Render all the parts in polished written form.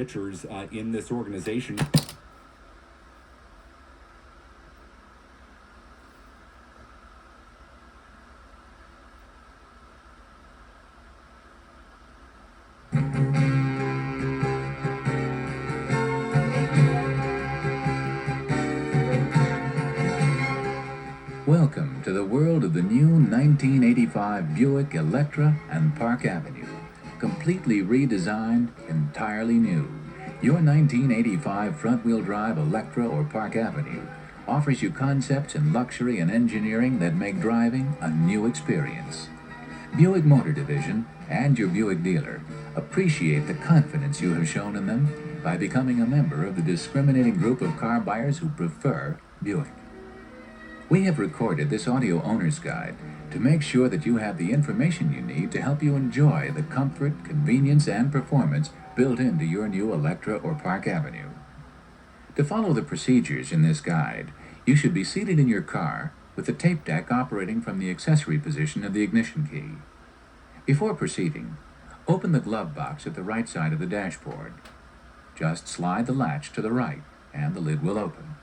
pitchers in this organization. Welcome to the world of the new 1985 Buick Electra and Park Avenue. Completely redesigned, entirely new. Your 1985 front-wheel drive Electra or Park Avenue offers you concepts in luxury and engineering that make driving a new experience. Buick Motor Division and your Buick dealer appreciate the confidence you have shown in them by becoming a member of the discriminating group of car buyers who prefer Buick. We have recorded this audio owner's guide to make sure that you have the information you need to help you enjoy the comfort, convenience, and performance built into your new Electra or Park Avenue. To follow the procedures in this guide, you should be seated in your car with the tape deck operating from the accessory position of the ignition key. Before proceeding, open the glove box at the right side of the dashboard. Just slide the latch to the right and the lid will open.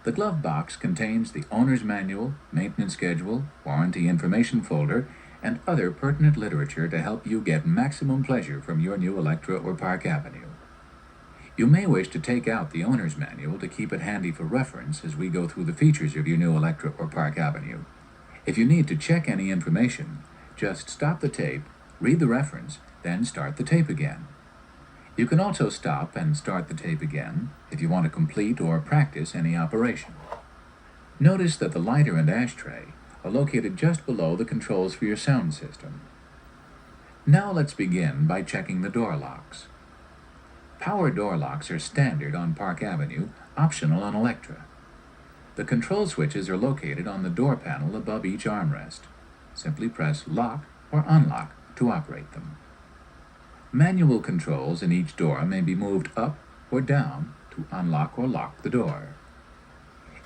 The glove box contains the owner's manual, maintenance schedule, warranty information folder, and other pertinent literature to help you get maximum pleasure from your new Electra or Park Avenue. You may wish to take out the owner's manual to keep it handy for reference as we go through the features of your new Electra or Park Avenue. If you need to check any information, just stop the tape, read the reference, then start the tape again. You can also stop and start the tape again if you want to complete or practice any operation. Notice that the lighter and ashtray are located just below the controls for your sound system. Now let's begin by checking the door locks. Power door locks are standard on Park Avenue, optional on Electra. The control switches are located on the door panel above each armrest. Simply press lock or unlock to operate them. Manual controls in each door may be moved up or down to unlock or lock the door.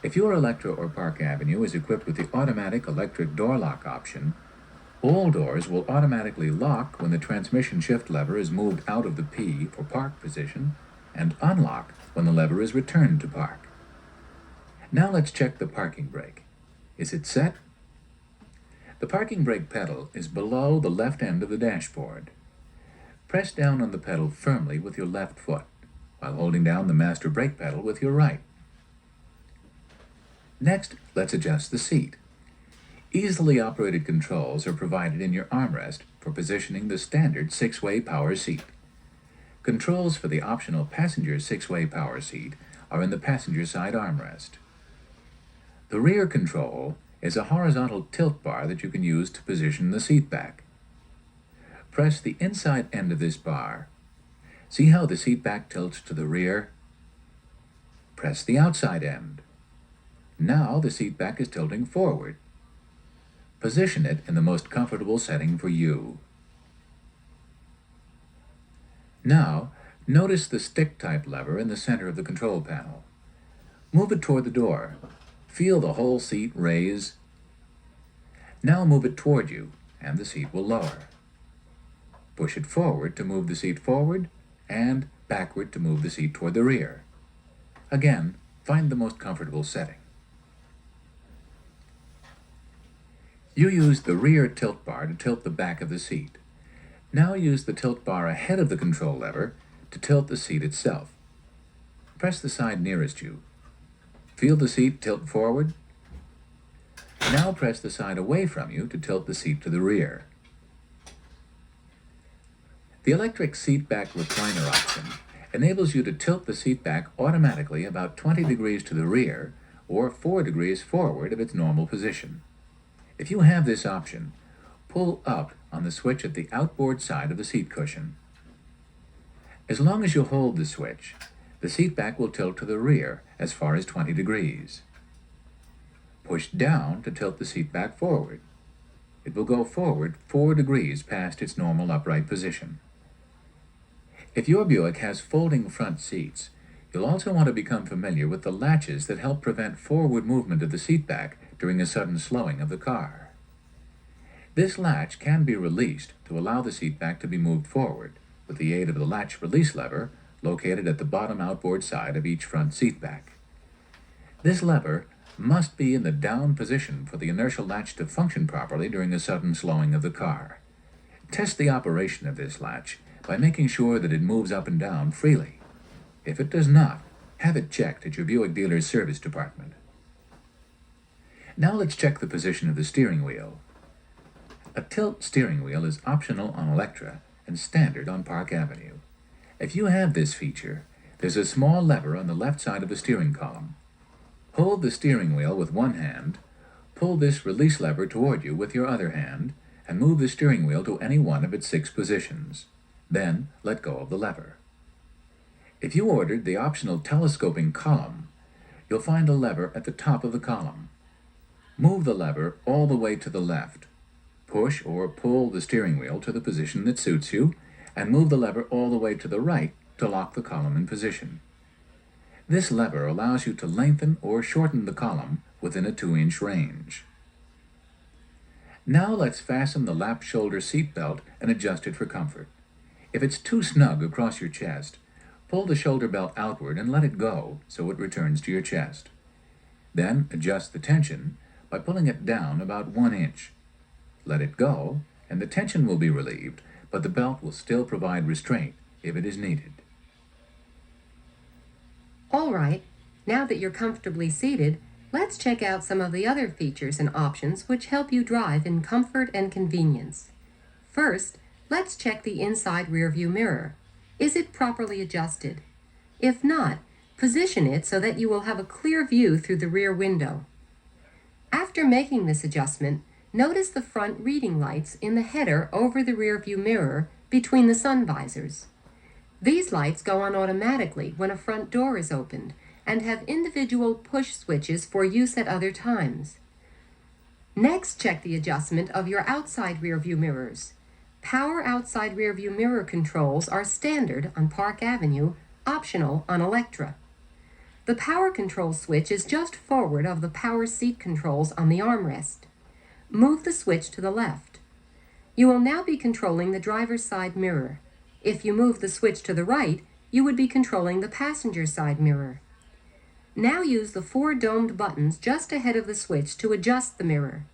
If your Electra or Park Avenue is equipped with the automatic electric door lock option, all doors will automatically lock when the transmission shift lever is moved out of the P for park position and unlock when the lever is returned to park. Now let's check the parking brake. Is it set? The parking brake pedal is below the left end of the dashboard. Press down on the pedal firmly with your left foot, while holding down the master brake pedal with your right. Next, let's adjust the seat. Easily operated controls are provided in your armrest for positioning the standard 6-way power seat. Controls for the optional passenger 6-way power seat are in the passenger side armrest. The rear control is a horizontal tilt bar that you can use to position the seat back. Press the inside end of this bar. See how the seat back tilts to the rear? Press the outside end. Now the seat back is tilting forward. Position it in the most comfortable setting for you. Now, notice the stick-type lever in the center of the control panel. Move it toward the door. Feel the whole seat raise. Now move it toward you, and the seat will lower. Push it forward to move the seat forward, and backward to move the seat toward the rear. Again, find the most comfortable setting. You used the rear tilt bar to tilt the back of the seat. Now use the tilt bar ahead of the control lever to tilt the seat itself. Press the side nearest you. Feel the seat tilt forward. Now press the side away from you to tilt the seat to the rear. The electric seat back recliner option enables you to tilt the seat back automatically about 20 degrees to the rear or 4 degrees forward of its normal position. If you have this option, pull up on the switch at the outboard side of the seat cushion. As long as you hold the switch, the seat back will tilt to the rear as far as 20 degrees. Push down to tilt the seat back forward. It will go forward 4 degrees past its normal upright position. If your Buick has folding front seats, you'll also want to become familiar with the latches that help prevent forward movement of the seat back during a sudden slowing of the car. This latch can be released to allow the seat back to be moved forward with the aid of the latch release lever located at the bottom outboard side of each front seat back. This lever must be in the down position for the inertial latch to function properly during a sudden slowing of the car. Test the operation of this latch by making sure that it moves up and down freely. If it does not, have it checked at your Buick dealer's service department. Now let's check the position of the steering wheel. A tilt steering wheel is optional on Electra and standard on Park Avenue. If you have this feature, there's a small lever on the left side of the steering column. Hold the steering wheel with one hand, pull this release lever toward you with your other hand, and move the steering wheel to any one of its 6 positions. Then let go of the lever. If you ordered the optional telescoping column, you'll find a lever at the top of the column. Move the lever all the way to the left. Push or pull the steering wheel to the position that suits you, and move the lever all the way to the right to lock the column in position. This lever allows you to lengthen or shorten the column within a 2-inch range. Now let's fasten the lap shoulder seat belt and adjust it for comfort. If it's too snug across your chest, pull the shoulder belt outward and let it go so it returns to your chest. Then adjust the tension by pulling it down about 1 inch. Let it go, and the tension will be relieved, but the belt will still provide restraint if it is needed. All right, now that you're comfortably seated, let's check out some of the other features and options which help you drive in comfort and convenience. First, let's check the inside rearview mirror. Is it properly adjusted? If not, position it so that you will have a clear view through the rear window. After making this adjustment, notice the front reading lights in the header over the rearview mirror between the sun visors. These lights go on automatically when a front door is opened and have individual push switches for use at other times. Next, check the adjustment of your outside rearview mirrors. Power outside rearview mirror controls are standard on Park Avenue, optional on Electra. The power control switch is just forward of the power seat controls on the armrest. Move the switch to the left. You will now be controlling the driver's side mirror. If you move the switch to the right, you would be controlling the passenger side mirror. Now use the 4 domed buttons just ahead of the switch to adjust the mirror.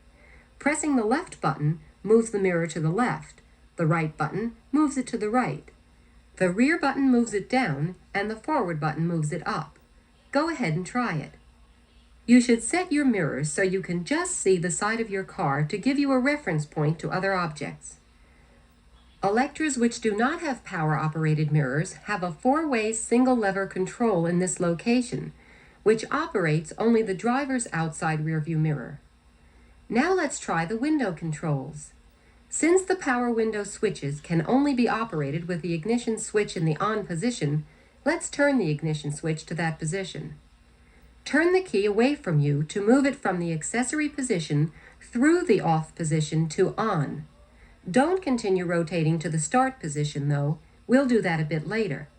Pressing the left button moves the mirror to the left. The right button moves it to the right. The rear button moves it down, and the forward button moves it up. Go ahead and try it. You should set your mirrors so you can just see the side of your car to give you a reference point to other objects. Electras which do not have power-operated mirrors have a 4-way single-lever control in this location, which operates only the driver's outside rearview mirror. Now let's try the window controls. Since the power window switches can only be operated with the ignition switch in the on position, let's turn the ignition switch to that position. Turn the key away from you to move it from the accessory position through the off position to on. Don't continue rotating to the start position, though. We'll do that a bit later.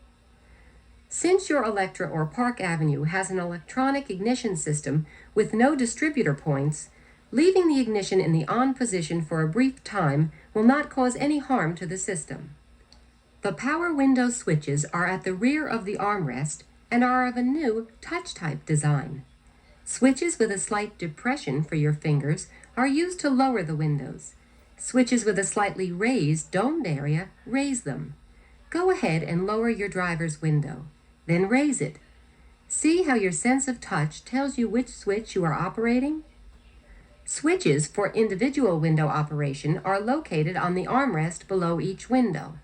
Since your Electra or Park Avenue has an electronic ignition system with no distributor points, leaving the ignition in the on position for a brief time will not cause any harm to the system. The power window switches are at the rear of the armrest and are of a new touch-type design. Switches with a slight depression for your fingers are used to lower the windows. Switches with a slightly raised, domed area raise them. Go ahead and lower your driver's window, then raise it. See how your sense of touch tells you which switch you are operating? Switches for individual window operation are located on the armrest below each window.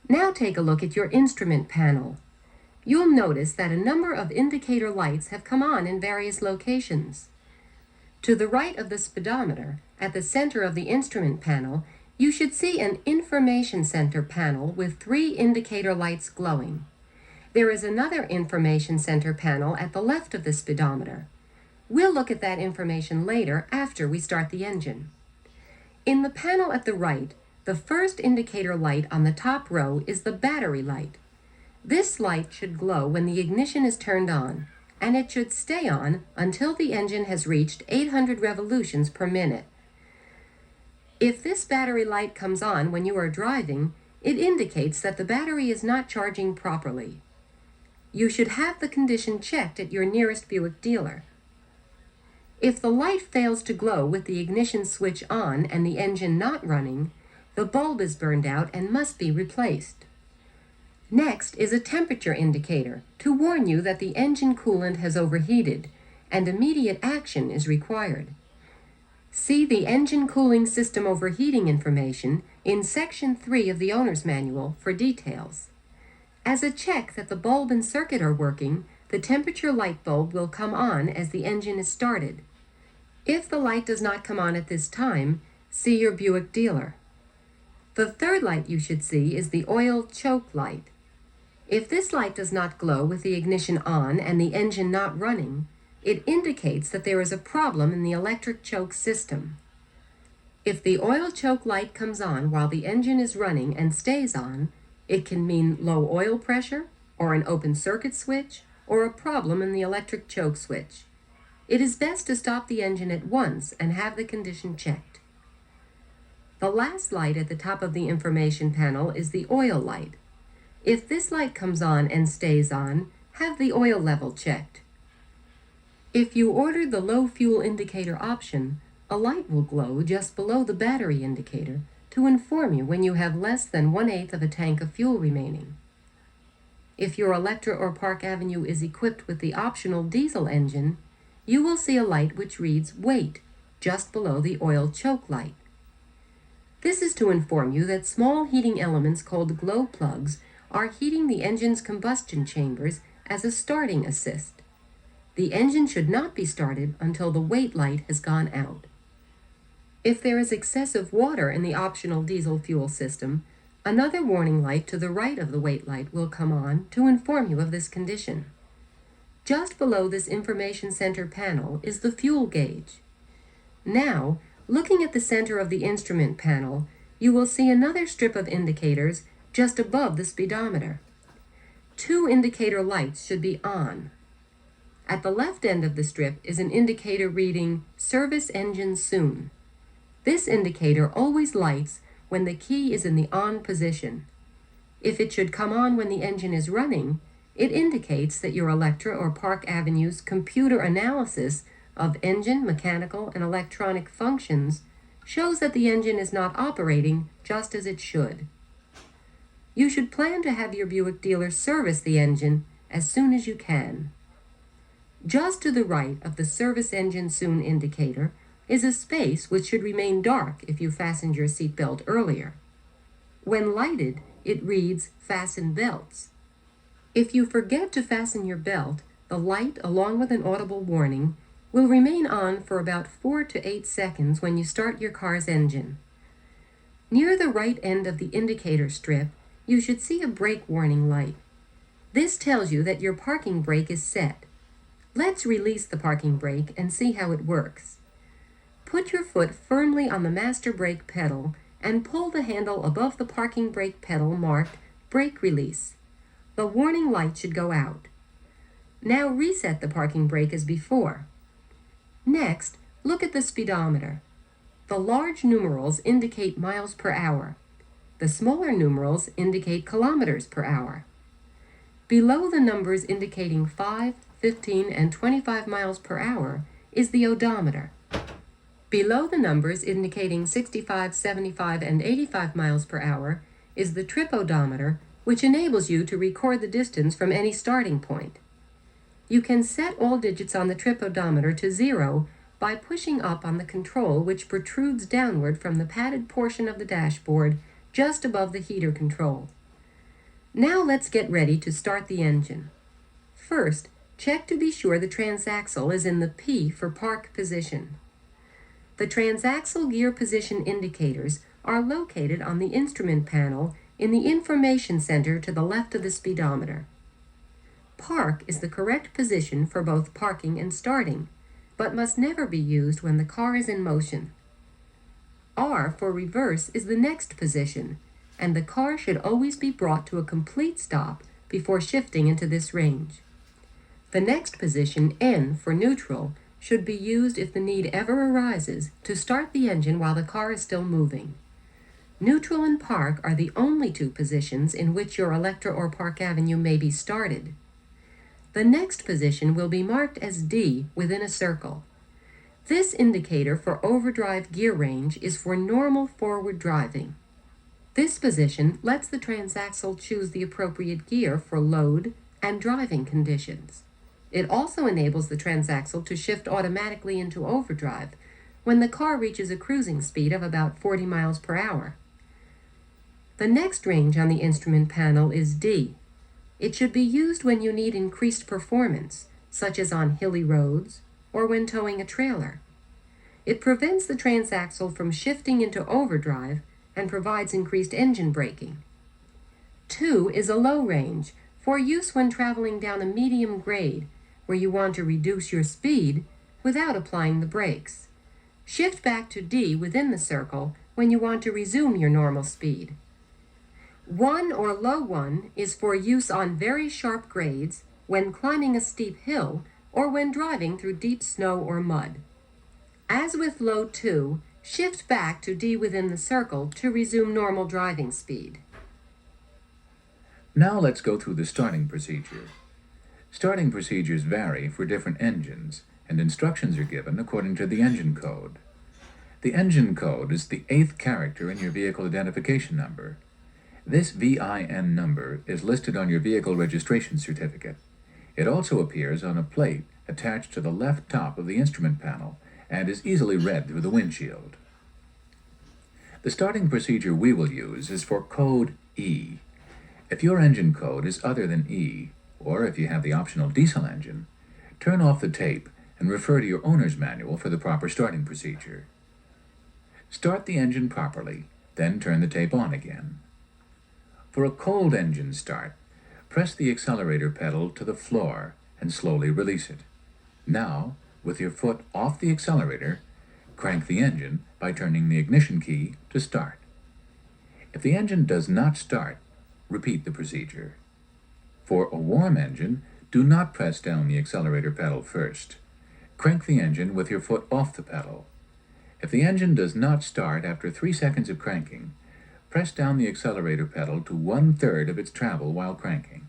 Now take a look at your instrument panel. You'll notice that a number of indicator lights have come on in various locations. To the right of the speedometer, at the center of the instrument panel, you should see an information center panel with 3 indicator lights glowing. There is another information center panel at the left of the speedometer. We'll look at that information later after we start the engine. In the panel at the right, the first indicator light on the top row is the battery light. This light should glow when the ignition is turned on, and it should stay on until the engine has reached 800 revolutions per minute. If this battery light comes on when you are driving, it indicates that the battery is not charging properly. You should have the condition checked at your nearest Buick dealer. If the light fails to glow with the ignition switch on and the engine not running, the bulb is burned out and must be replaced. Next is a temperature indicator to warn you that the engine coolant has overheated and immediate action is required. See the engine cooling system overheating information in Section 3 of the owner's manual for details. As a check that the bulb and circuit are working, the temperature light bulb will come on as the engine is started. If the light does not come on at this time, see your Buick dealer. The third light you should see is the oil choke light. If this light does not glow with the ignition on and the engine not running, it indicates that there is a problem in the electric choke system. If the oil choke light comes on while the engine is running and stays on, it can mean low oil pressure, or an open circuit switch, or a problem in the electric choke switch. It is best to stop the engine at once and have the condition checked. The last light at the top of the information panel is the oil light. If this light comes on and stays on, have the oil level checked. If you ordered the low fuel indicator option, a light will glow just below the battery indicator to inform you when you have less than 1/8 of a tank of fuel remaining. If your Electra or Park Avenue is equipped with the optional diesel engine, you will see a light which reads "Wait" just below the oil choke light. This is to inform you that small heating elements called glow plugs are heating the engine's combustion chambers as a starting assist. The engine should not be started until the wait light has gone out. If there is excessive water in the optional diesel fuel system, another warning light to the right of the wait light will come on to inform you of this condition. Just below this information center panel is the fuel gauge. Now, looking at the center of the instrument panel, you will see another strip of indicators just above the speedometer. 2 indicator lights should be on. At the left end of the strip is an indicator reading "Service Engine Soon." This indicator always lights when the key is in the on position. If it should come on when the engine is running, it indicates that your Electra or Park Avenue's computer analysis of engine, mechanical, and electronic functions shows that the engine is not operating just as it should. You should plan to have your Buick dealer service the engine as soon as you can. Just to the right of the Service Engine Soon indicator is a space which should remain dark if you fastened your seatbelt earlier. When lighted, it reads "Fasten Belts." If you forget to fasten your belt, the light, along with an audible warning, will remain on for about 4 to 8 seconds when you start your car's engine. Near the right end of the indicator strip, you should see a brake warning light. This tells you that your parking brake is set. Let's release the parking brake and see how it works. Put your foot firmly on the master brake pedal and pull the handle above the parking brake pedal marked "Brake Release." The warning light should go out. Now reset the parking brake as before. Next, look at the speedometer. The large numerals indicate miles per hour. The smaller numerals indicate kilometers per hour. Below the numbers indicating 5, 15, and 25 miles per hour is the odometer. Below the numbers indicating 65, 75, and 85 miles per hour is the trip odometer, which enables you to record the distance from any starting point. You can set all digits on the trip odometer to 0 by pushing up on the control which protrudes downward from the padded portion of the dashboard just above the heater control. Now let's get ready to start the engine. First, check to be sure the transaxle is in the P for park position. The transaxle gear position indicators are located on the instrument panel in the information center to the left of the speedometer. Park is the correct position for both parking and starting, but must never be used when the car is in motion. R for reverse is the next position, and the car should always be brought to a complete stop before shifting into this range. The next position, N for neutral, should be used if the need ever arises to start the engine while the car is still moving. Neutral and park are the only two positions in which your Electra or Park Avenue may be started. The next position will be marked as D within a circle. This indicator for overdrive gear range is for normal forward driving. This position lets the transaxle choose the appropriate gear for load and driving conditions. It also enables the transaxle to shift automatically into overdrive when the car reaches a cruising speed of about 40 miles per hour. The next range on the instrument panel is D. It should be used when you need increased performance, such as on hilly roads or when towing a trailer. It prevents the transaxle from shifting into overdrive and provides increased engine braking. 2 is a low range for use when traveling down a medium grade where you want to reduce your speed without applying the brakes. Shift back to D within the circle when you want to resume your normal speed. 1 or low 1 is for use on very sharp grades, when climbing a steep hill, or when driving through deep snow or mud. As with low 2, shift back to D within the circle to resume normal driving speed. Now let's go through the starting procedure. Starting procedures vary for different engines, and instructions are given according to the engine code. The engine code is the 8th character in your vehicle identification number. This VIN number is listed on your vehicle registration certificate. It also appears on a plate attached to the left top of the instrument panel and is easily read through the windshield. The starting procedure we will use is for code E. If your engine code is other than E, or if you have the optional diesel engine, turn off the tape and refer to your owner's manual for the proper starting procedure. Start the engine properly, then turn the tape on again. For a cold engine start, press the accelerator pedal to the floor and slowly release it. Now, with your foot off the accelerator, crank the engine by turning the ignition key to start. If the engine does not start, repeat the procedure. For a warm engine, do not press down the accelerator pedal first. Crank the engine with your foot off the pedal. If the engine does not start after 3 seconds of cranking, press down the accelerator pedal to 1/3 of its travel while cranking.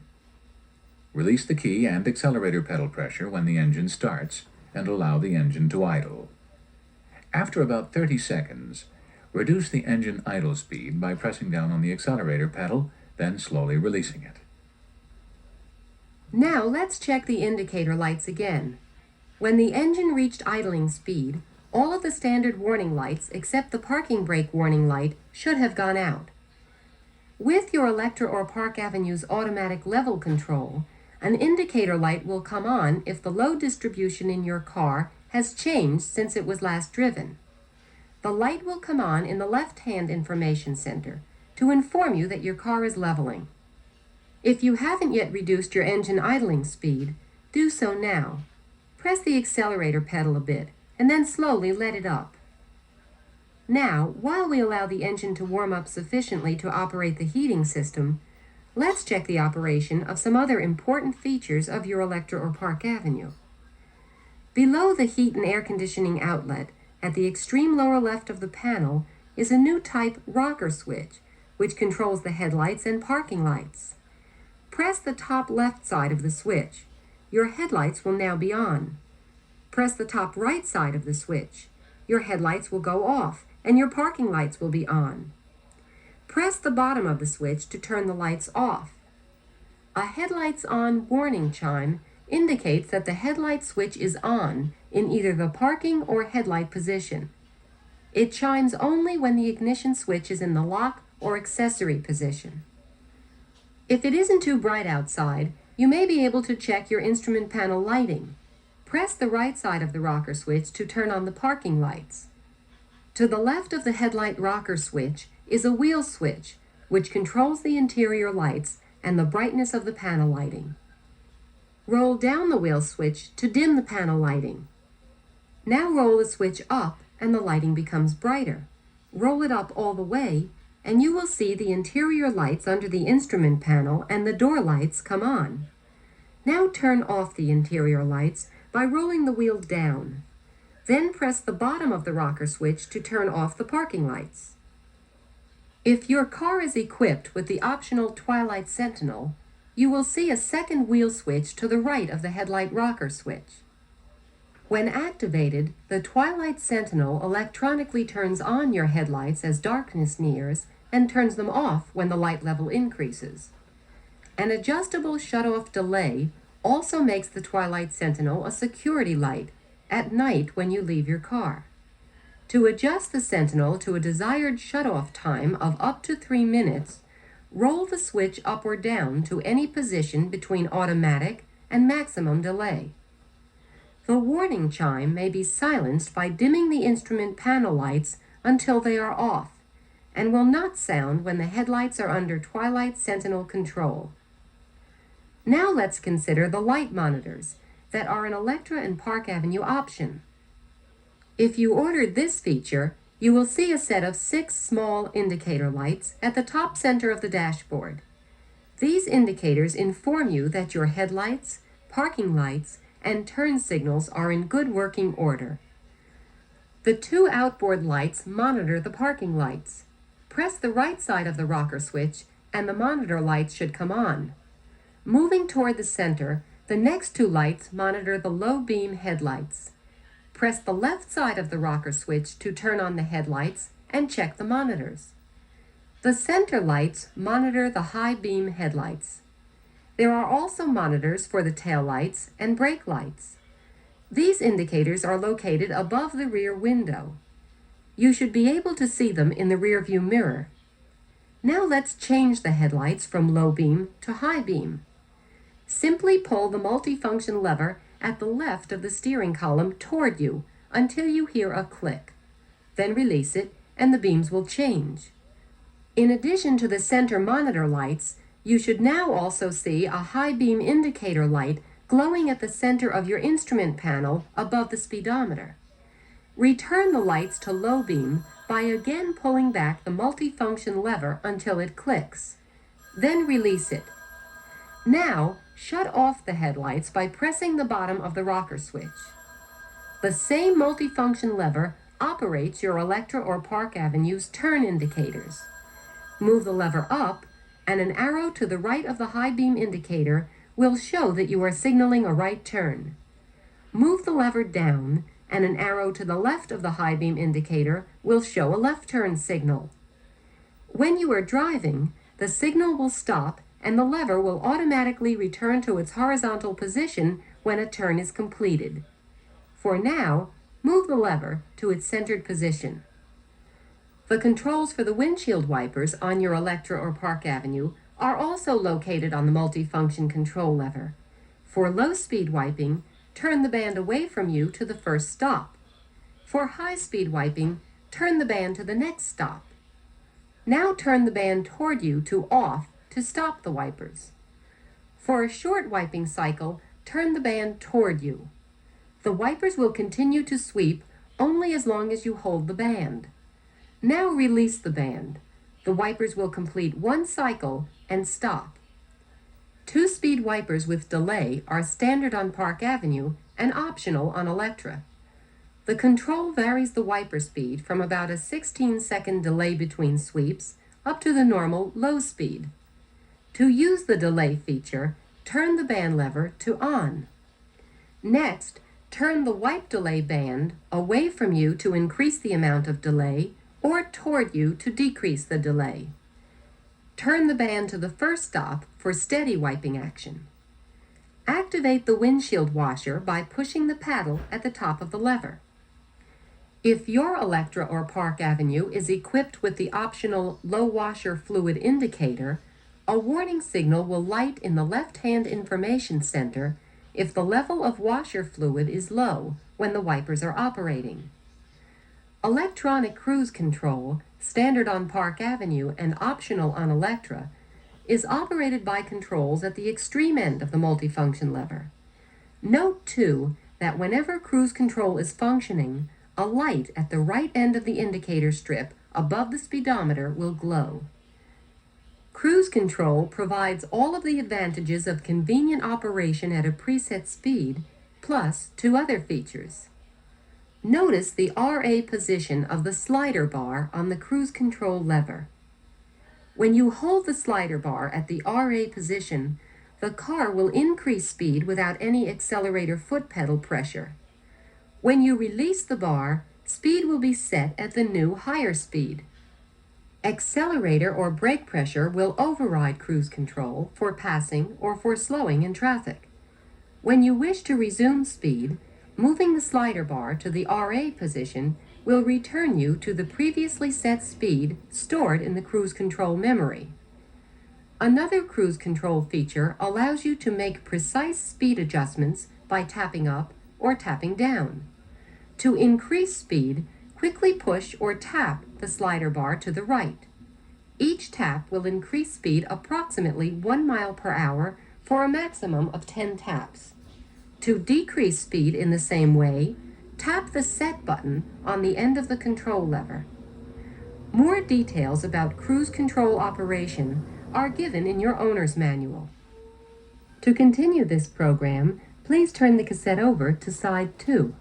Release the key and accelerator pedal pressure when the engine starts and allow the engine to idle. After about 30 seconds, reduce the engine idle speed by pressing down on the accelerator pedal, then slowly releasing it. Now let's check the indicator lights again. When the engine reached idling speed, all of the standard warning lights except the parking brake warning light should have gone out. With your Electra or Park Avenue's automatic level control, an indicator light will come on if the load distribution in your car has changed since it was last driven. The light will come on in the left-hand information center to inform you that your car is leveling. If you haven't yet reduced your engine idling speed, do so now. Press the accelerator pedal a bit and then slowly let it up. Now, while we allow the engine to warm up sufficiently to operate the heating system, let's check the operation of some other important features of your Electra or Park Avenue. Below the heat and air conditioning outlet, at the extreme lower left of the panel, is a new type rocker switch, which controls the headlights and parking lights. Press the top left side of the switch. Your headlights will now be on. Press the top right side of the switch. Your headlights will go off, and your parking lights will be on. Press the bottom of the switch to turn the lights off. A headlights on warning chime indicates that the headlight switch is on in either the parking or headlight position. It chimes only when the ignition switch is in the lock or accessory position. If it isn't too bright outside, you may be able to check your instrument panel lighting. Press the right side of the rocker switch to turn on the parking lights. To the left of the headlight rocker switch is a wheel switch, which controls the interior lights and the brightness of the panel lighting. Roll down the wheel switch to dim the panel lighting. Now roll the switch up and the lighting becomes brighter. Roll it up all the way and you will see the interior lights under the instrument panel and the door lights come on. Now turn off the interior lights by rolling the wheel down. Then press the bottom of the rocker switch to turn off the parking lights. If your car is equipped with the optional Twilight Sentinel, you will see a second wheel switch to the right of the headlight rocker switch. When activated, the Twilight Sentinel electronically turns on your headlights as darkness nears and turns them off when the light level increases. An adjustable shut-off delay also makes the Twilight Sentinel a security light at night when you leave your car. To adjust the Sentinel to a desired shut-off time of up to 3 minutes, roll the switch up or down to any position between automatic and maximum delay. The warning chime may be silenced by dimming the instrument panel lights until they are off, and will not sound when the headlights are under Twilight Sentinel control. Now let's consider the light monitors that are an Electra and Park Avenue option. If you ordered this feature, you will see a set of 6 small indicator lights at the top center of the dashboard. These indicators inform you that your headlights, parking lights, and turn signals are in good working order. The 2 outboard lights monitor the parking lights. Press the right side of the rocker switch and the monitor lights should come on. Moving toward the center, the next 2 lights monitor the low beam headlights. Press the left side of the rocker switch to turn on the headlights and check the monitors. The center lights monitor the high beam headlights. There are also monitors for the tail lights and brake lights. These indicators are located above the rear window. You should be able to see them in the rear view mirror. Now let's change the headlights from low beam to high beam. Simply pull the multifunction lever at the left of the steering column toward you until you hear a click. Then release it and the beams will change. In addition to the center monitor lights, you should now also see a high beam indicator light glowing at the center of your instrument panel above the speedometer. Return the lights to low beam by again pulling back the multifunction lever until it clicks. Then release it. Now, shut off the headlights by pressing the bottom of the rocker switch. The same multifunction lever operates your Electra or Park Avenue's turn indicators. Move the lever up, and an arrow to the right of the high beam indicator will show that you are signaling a right turn. Move the lever down, and an arrow to the left of the high beam indicator will show a left turn signal. When you are driving, the signal will stop and the lever will automatically return to its horizontal position when a turn is completed. For now, move the lever to its centered position. The controls for the windshield wipers on your Electra or Park Avenue are also located on the multifunction control lever. For low-speed wiping, turn the band away from you to the first stop. For high-speed wiping, turn the band to the next stop. Now turn the band toward you to off to stop the wipers. For a short wiping cycle, turn the band toward you. The wipers will continue to sweep only as long as you hold the band. Now release the band. The wipers will complete 1 cycle and stop. 2-speed wipers with delay are standard on Park Avenue and optional on Electra. The control varies the wiper speed from about a 16-second delay between sweeps up to the normal low speed. To use the delay feature, turn the band lever to on. Next, turn the wipe delay band away from you to increase the amount of delay or toward you to decrease the delay. Turn the band to the first stop for steady wiping action. Activate the windshield washer by pushing the paddle at the top of the lever. If your Electra or Park Avenue is equipped with the optional low washer fluid indicator, a warning signal will light in the left-hand information center if the level of washer fluid is low when the wipers are operating. Electronic cruise control, standard on Park Avenue and optional on Electra, is operated by controls at the extreme end of the multifunction lever. Note, too, that whenever cruise control is functioning, a light at the right end of the indicator strip above the speedometer will glow. Cruise control provides all of the advantages of convenient operation at a preset speed, plus 2 other features. Notice the RA position of the slider bar on the cruise control lever. When you hold the slider bar at the RA position, the car will increase speed without any accelerator foot pedal pressure. When you release the bar, speed will be set at the new higher speed. Accelerator or brake pressure will override cruise control for passing or for slowing in traffic. When you wish to resume speed, moving the slider bar to the RA position will return you to the previously set speed stored in the cruise control memory. Another cruise control feature allows you to make precise speed adjustments by tapping up or tapping down. To increase speed, quickly push or tap the slider bar to the right. Each tap will increase speed approximately 1 mile per hour for a maximum of 10 taps. To decrease speed in the same way, tap the Set button on the end of the control lever. More details about cruise control operation are given in your owner's manual. To continue this program, please turn the cassette over to side 2.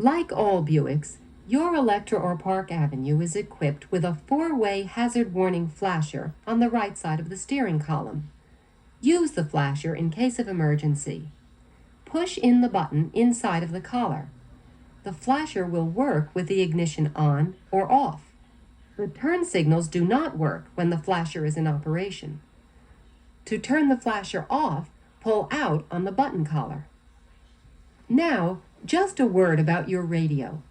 Like all Buicks, your Electra or Park Avenue is equipped with a 4-way hazard warning flasher on the right side of the steering column. Use the flasher in case of emergency. Push in the button inside of the collar. The flasher will work with the ignition on or off. The turn signals do not work when the flasher is in operation. To turn the flasher off, pull out on the button collar. Now, just a word about your radio.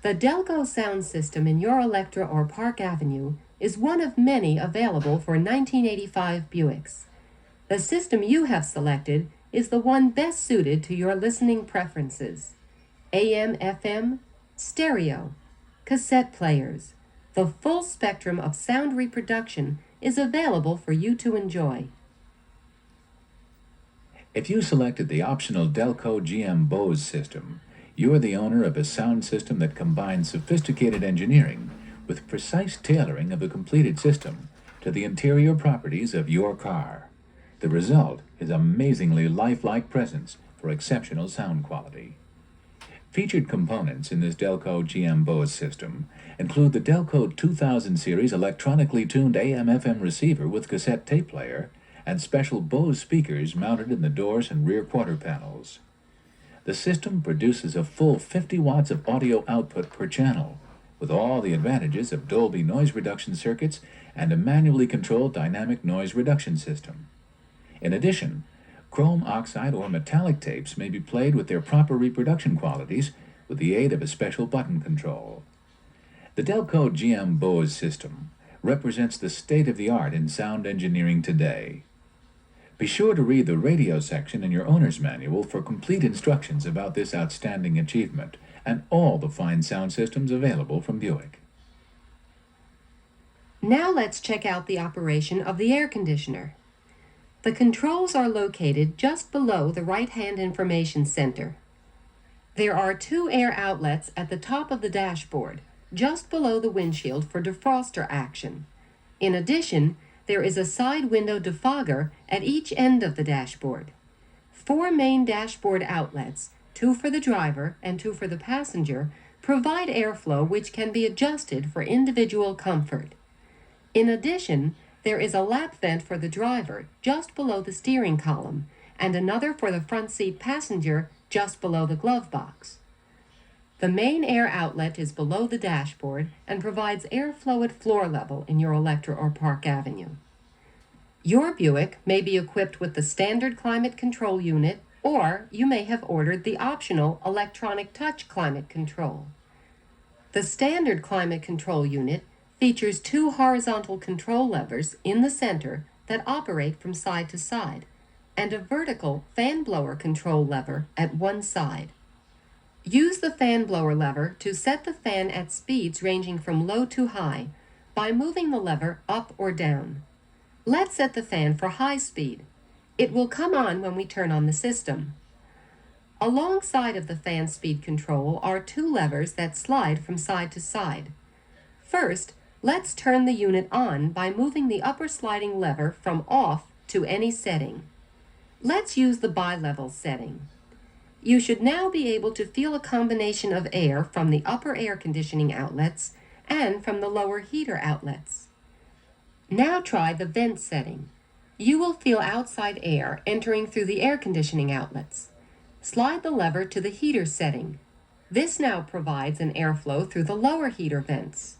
The Delco sound system in your Electra or Park Avenue is one of many available for 1985 Buicks. The system you have selected is the one best suited to your listening preferences. AM, FM, stereo, cassette players. The full spectrum of sound reproduction is available for you to enjoy. If you selected the optional Delco GM Bose system, you are the owner of a sound system that combines sophisticated engineering with precise tailoring of the completed system to the interior properties of your car. The result is amazingly lifelike presence for exceptional sound quality. Featured components in this Delco GM Bose system include the Delco 2000 series electronically tuned AM/FM receiver with cassette tape player and special Bose speakers mounted in the doors and rear quarter panels. The system produces a full 50 watts of audio output per channel, with all the advantages of Dolby noise reduction circuits and a manually controlled dynamic noise reduction system. In addition, chrome oxide or metallic tapes may be played with their proper reproduction qualities with the aid of a special button control. The Delco GM Bose system represents the state-of-the-art in sound engineering today. Be sure to read the radio section in your owner's manual for complete instructions about this outstanding achievement and all the fine sound systems available from Buick. Now let's check out the operation of the air conditioner. The controls are located just below the right-hand information center. There are 2 air outlets at the top of the dashboard, just below the windshield for defroster action. In addition, there is a side window defogger at each end of the dashboard. 4 main dashboard outlets, 2 for the driver and 2 for the passenger, provide airflow which can be adjusted for individual comfort. In addition, there is a lap vent for the driver just below the steering column and another for the front seat passenger just below the glove box. The main air outlet is below the dashboard and provides airflow at floor level in your Electra or Park Avenue. Your Buick may be equipped with the standard climate control unit, or you may have ordered the optional electronic touch climate control. The standard climate control unit features 2 horizontal control levers in the center that operate from side to side, and a vertical fan blower control lever at one side. Use the fan blower lever to set the fan at speeds ranging from low to high by moving the lever up or down. Let's set the fan for high speed. It will come on when we turn on the system. Alongside of the fan speed control are two levers that slide from side to side. First, let's turn the unit on by moving the upper sliding lever from off to any setting. Let's use the bi-level setting. You should now be able to feel a combination of air from the upper air conditioning outlets and from the lower heater outlets. Now try the vent setting. You will feel outside air entering through the air conditioning outlets. Slide the lever to the heater setting. This now provides an airflow through the lower heater vents.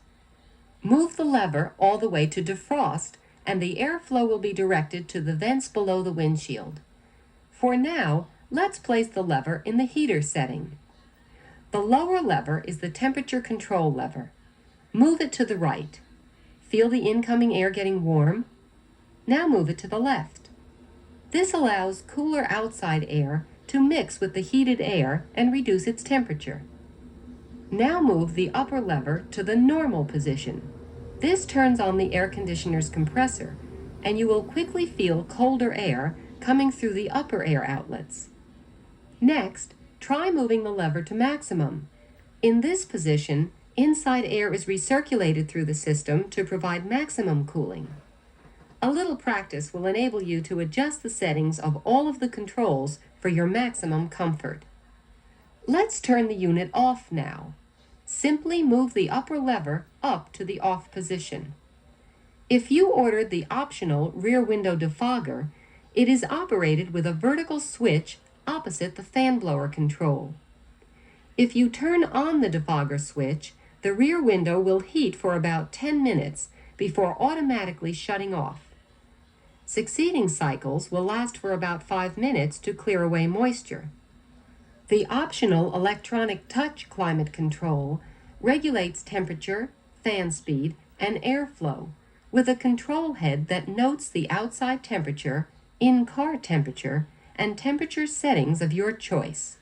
Move the lever all the way to defrost, and the airflow will be directed to the vents below the windshield. For now, let's place the lever in the heater setting. The lower lever is the temperature control lever. Move it to the right. Feel the incoming air getting warm? Now move it to the left. This allows cooler outside air to mix with the heated air and reduce its temperature. Now move the upper lever to the normal position. This turns on the air conditioner's compressor, and you will quickly feel colder air coming through the upper air outlets. Next, try moving the lever to maximum. In this position, inside air is recirculated through the system to provide maximum cooling. A little practice will enable you to adjust the settings of all of the controls for your maximum comfort. Let's turn the unit off now. Simply move the upper lever up to the off position. If you ordered the optional rear window defogger, it is operated with a vertical switch opposite the fan blower control. If you turn on the defogger switch, the rear window will heat for about 10 minutes before automatically shutting off. Succeeding cycles will last for about 5 minutes to clear away moisture. The optional electronic touch climate control regulates temperature, fan speed, and airflow with a control head that notes the outside temperature, in-car temperature, and temperature settings of your choice.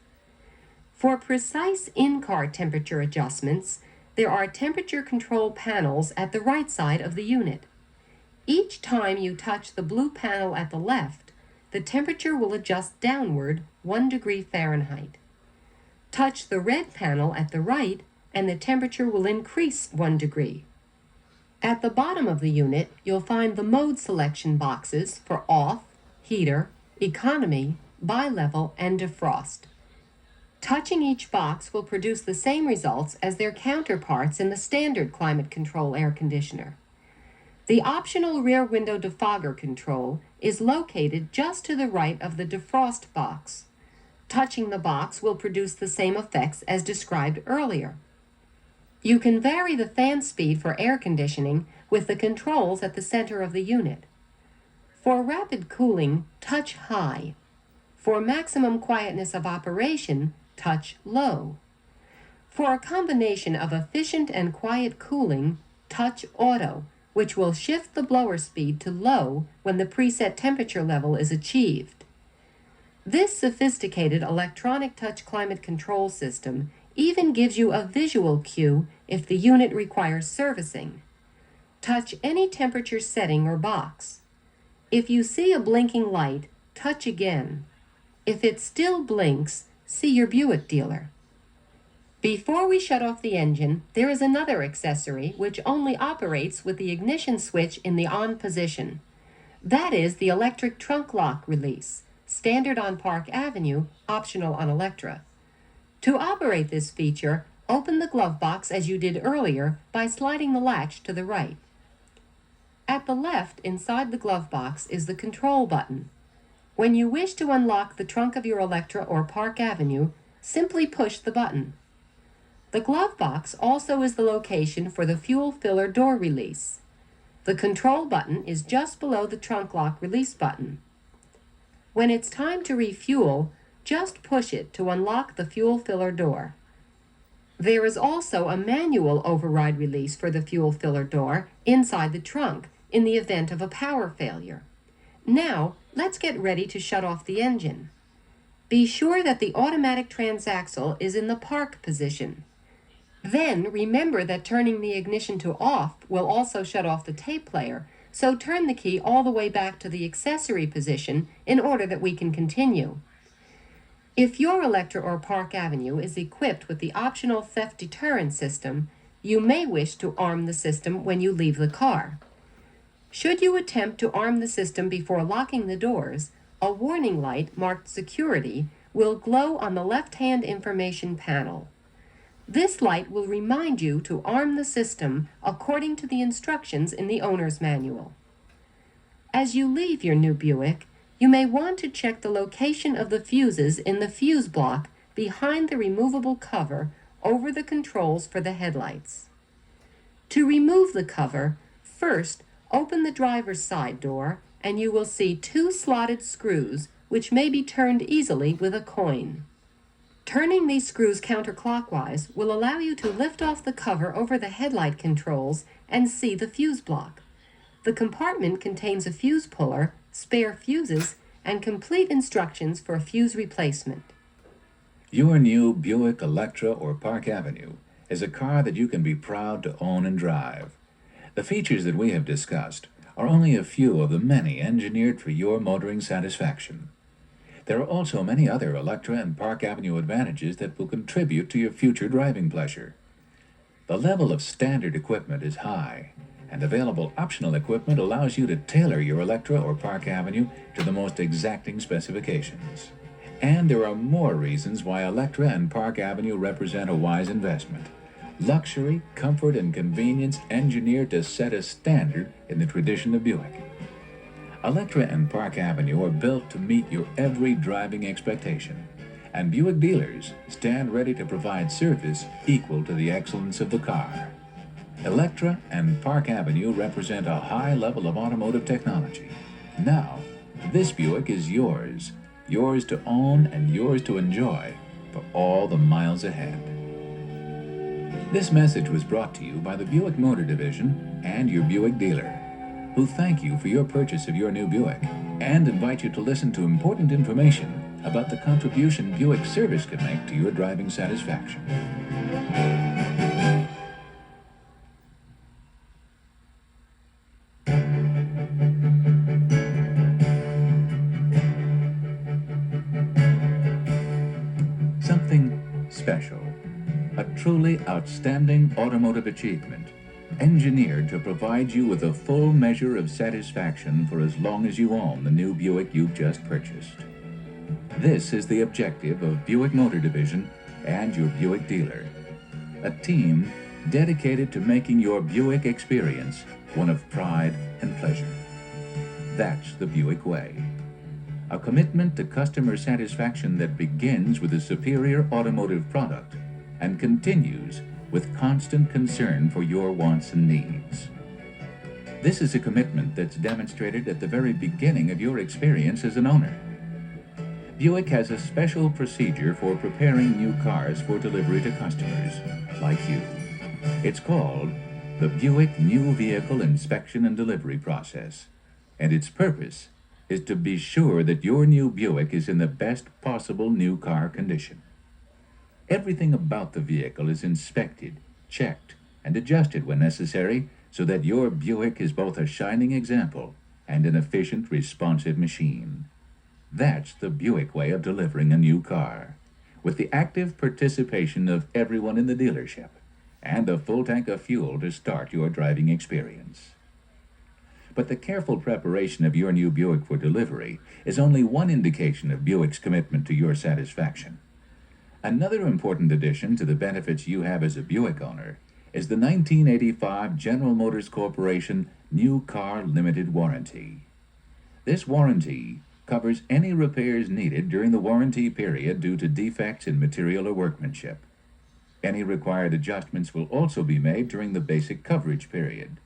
For precise in-car temperature adjustments, there are temperature control panels at the right side of the unit. Each time you touch the blue panel at the left, the temperature will adjust downward 1 degree Fahrenheit. Touch the red panel at the right, and the temperature will increase 1 degree. At the bottom of the unit, you'll find the mode selection boxes for off, heater, economy, bi-level, and defrost. Touching each box will produce the same results as their counterparts in the standard climate control air conditioner. The optional rear window defogger control is located just to the right of the defrost box. Touching the box will produce the same effects as described earlier. You can vary the fan speed for air conditioning with the controls at the center of the unit. For rapid cooling, touch high. For maximum quietness of operation, touch low. For a combination of efficient and quiet cooling, touch auto, which will shift the blower speed to low when the preset temperature level is achieved. This sophisticated electronic touch climate control system even gives you a visual cue if the unit requires servicing. Touch any temperature setting or box. If you see a blinking light, touch again. If it still blinks, see your Buick dealer. Before we shut off the engine, there is another accessory which only operates with the ignition switch in the on position. That is the electric trunk lock release, standard on Park Avenue, optional on Electra. To operate this feature, open the glove box as you did earlier by sliding the latch to the right. At the left, inside the glove box, is the control button. When you wish to unlock the trunk of your Electra or Park Avenue, simply push the button. The glove box also is the location for the fuel filler door release. The control button is just below the trunk lock release button. When it's time to refuel, just push it to unlock the fuel filler door. There is also a manual override release for the fuel filler door inside the trunk in the event of a power failure. Now, let's get ready to shut off the engine. Be sure that the automatic transaxle is in the park position. Then remember that turning the ignition to off will also shut off the tape player, so turn the key all the way back to the accessory position in order that we can continue. If your Electra or Park Avenue is equipped with the optional theft deterrent system, you may wish to arm the system when you leave the car. Should you attempt to arm the system before locking the doors, a warning light marked Security will glow on the left-hand information panel. This light will remind you to arm the system according to the instructions in the owner's manual. As you leave your new Buick, you may want to check the location of the fuses in the fuse block behind the removable cover over the controls for the headlights. To remove the cover, first open the driver's side door and you will see 2 slotted screws which may be turned easily with a coin. Turning these screws counterclockwise will allow you to lift off the cover over the headlight controls and see the fuse block. The compartment contains a fuse puller, spare fuses, and complete instructions for a fuse replacement. Your new Buick Electra or Park Avenue is a car that you can be proud to own and drive. The features that we have discussed are only a few of the many engineered for your motoring satisfaction. There are also many other Electra and Park Avenue advantages that will contribute to your future driving pleasure. The level of standard equipment is high, and available optional equipment allows you to tailor your Electra or Park Avenue to the most exacting specifications. And there are more reasons why Electra and Park Avenue represent a wise investment. Luxury, comfort, and convenience engineered to set a standard in the tradition of Buick. Electra and Park Avenue are built to meet your every driving expectation, and Buick dealers stand ready to provide service equal to the excellence of the car. Electra and Park Avenue represent a high level of automotive technology. Now, this Buick is yours to own and yours to enjoy for all the miles ahead. This message was brought to you by the Buick Motor Division and your Buick dealer, who thank you for your purchase of your new Buick and invite you to listen to important information about the contribution Buick service can make to your driving satisfaction. Something special, a truly outstanding automotive achievement, engineered to provide you with a full measure of satisfaction for as long as you own the new Buick you've just purchased. This is the objective of Buick Motor Division and your Buick dealer, a team dedicated to making your Buick experience one of pride and pleasure. That's the Buick way. A commitment to customer satisfaction that begins with a superior automotive product and continues with constant concern for your wants and needs. This is a commitment that's demonstrated at the very beginning of your experience as an owner. Buick has a special procedure for preparing new cars for delivery to customers like you. It's called the Buick New Vehicle Inspection and Delivery Process, and its purpose is to be sure that your new Buick is in the best possible new car condition. Everything about the vehicle is inspected, checked, and adjusted when necessary so that your Buick is both a shining example and an efficient, responsive machine. That's the Buick way of delivering a new car, with the active participation of everyone in the dealership and a full tank of fuel to start your driving experience. But the careful preparation of your new Buick for delivery is only one indication of Buick's commitment to your satisfaction. Another important addition to the benefits you have as a Buick owner is the 1985 General Motors Corporation New Car Limited Warranty. This warranty covers any repairs needed during the warranty period due to defects in material or workmanship. Any required adjustments will also be made during the basic coverage period.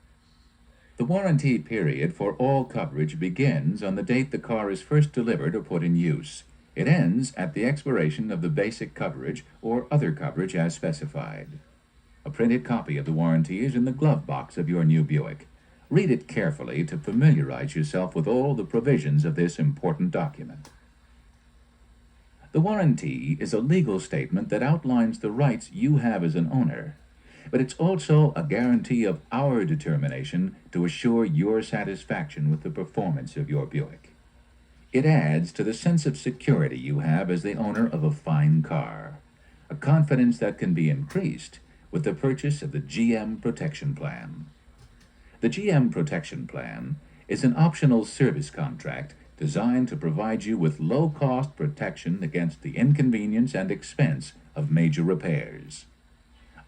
The warranty period for all coverage begins on the date the car is first delivered or put in use. It ends at the expiration of the basic coverage or other coverage as specified. A printed copy of the warranty is in the glove box of your new Buick. Read it carefully to familiarize yourself with all the provisions of this important document. The warranty is a legal statement that outlines the rights you have as an owner, but it's also a guarantee of our determination to assure your satisfaction with the performance of your Buick. It adds to the sense of security you have as the owner of a fine car, a confidence that can be increased with the purchase of the GM Protection Plan. The GM Protection Plan is an optional service contract designed to provide you with low-cost protection against the inconvenience and expense of major repairs.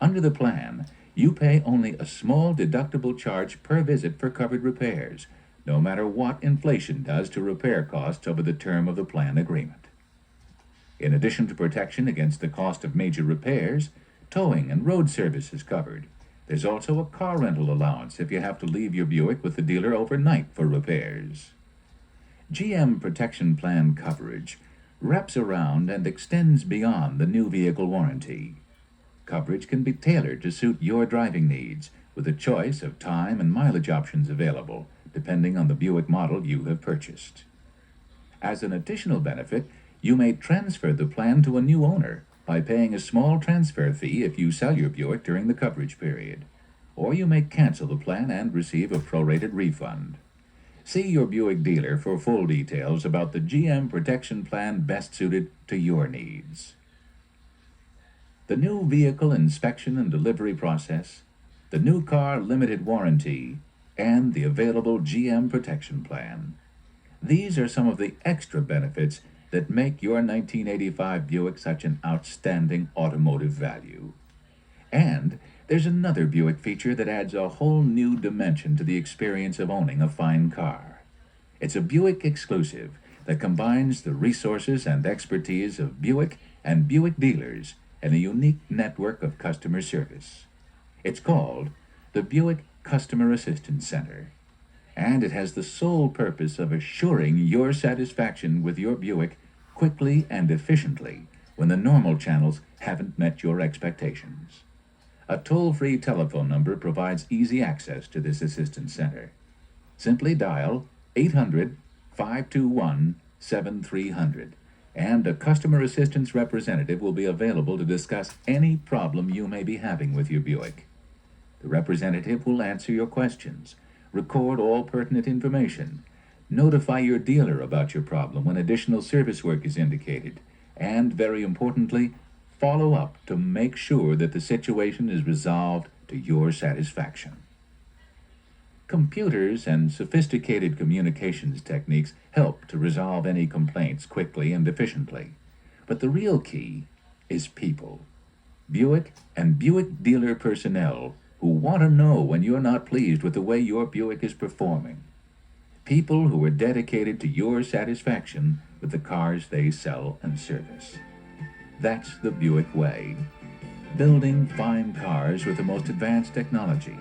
Under the plan, you pay only a small deductible charge per visit for covered repairs, no matter what inflation does to repair costs over the term of the plan agreement. In addition to protection against the cost of major repairs, towing and road service is covered. There's also a car rental allowance if you have to leave your Buick with the dealer overnight for repairs. GM Protection Plan coverage wraps around and extends beyond the new vehicle warranty. Coverage can be tailored to suit your driving needs, with a choice of time and mileage options available, depending on the Buick model you have purchased. As an additional benefit, you may transfer the plan to a new owner by paying a small transfer fee if you sell your Buick during the coverage period. Or you may cancel the plan and receive a prorated refund. See your Buick dealer for full details about the GM Protection Plan best suited to your needs. The new vehicle inspection and delivery process, the new car limited warranty, and the available GM Protection Plan. These are some of the extra benefits that make your 1985 Buick such an outstanding automotive value. And there's another Buick feature that adds a whole new dimension to the experience of owning a fine car. It's a Buick exclusive that combines the resources and expertise of Buick and Buick dealers in a unique network of customer service. It's called the Buick Customer Assistance Center, and it has the sole purpose of assuring your satisfaction with your Buick quickly and efficiently when the normal channels haven't met your expectations. A toll-free telephone number provides easy access to this assistance center. Simply dial 800-521-7300, and a customer assistance representative will be available to discuss any problem you may be having with your Buick. The representative will answer your questions, record all pertinent information, notify your dealer about your problem when additional service work is indicated, and, very importantly, follow up to make sure that the situation is resolved to your satisfaction. Computers and sophisticated communications techniques help to resolve any complaints quickly and efficiently. But the real key is people. Buick and Buick dealer personnel who want to know when you're not pleased with the way your Buick is performing. People who are dedicated to your satisfaction with the cars they sell and service. That's the Buick way. Building fine cars with the most advanced technology,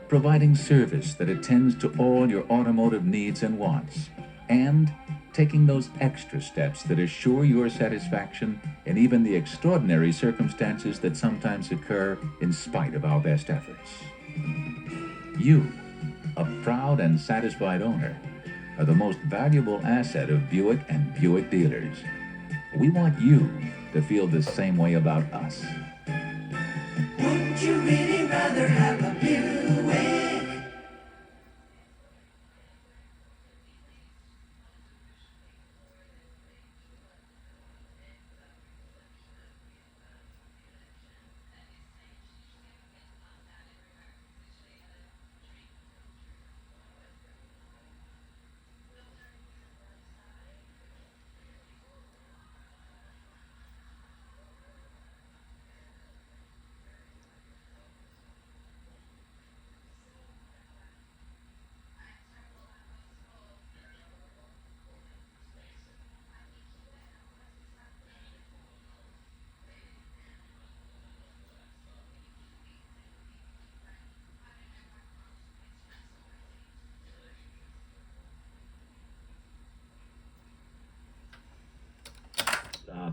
providing service that attends to all your automotive needs and wants, and taking those extra steps that assure your satisfaction in even the extraordinary circumstances that sometimes occur in spite of our best efforts. You, a proud and satisfied owner, are the most valuable asset of Buick and Buick dealers. We want you to feel the same way about us. Wouldn't you really rather have a Buick?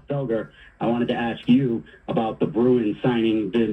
Felger, I wanted to ask you about the Bruins signing the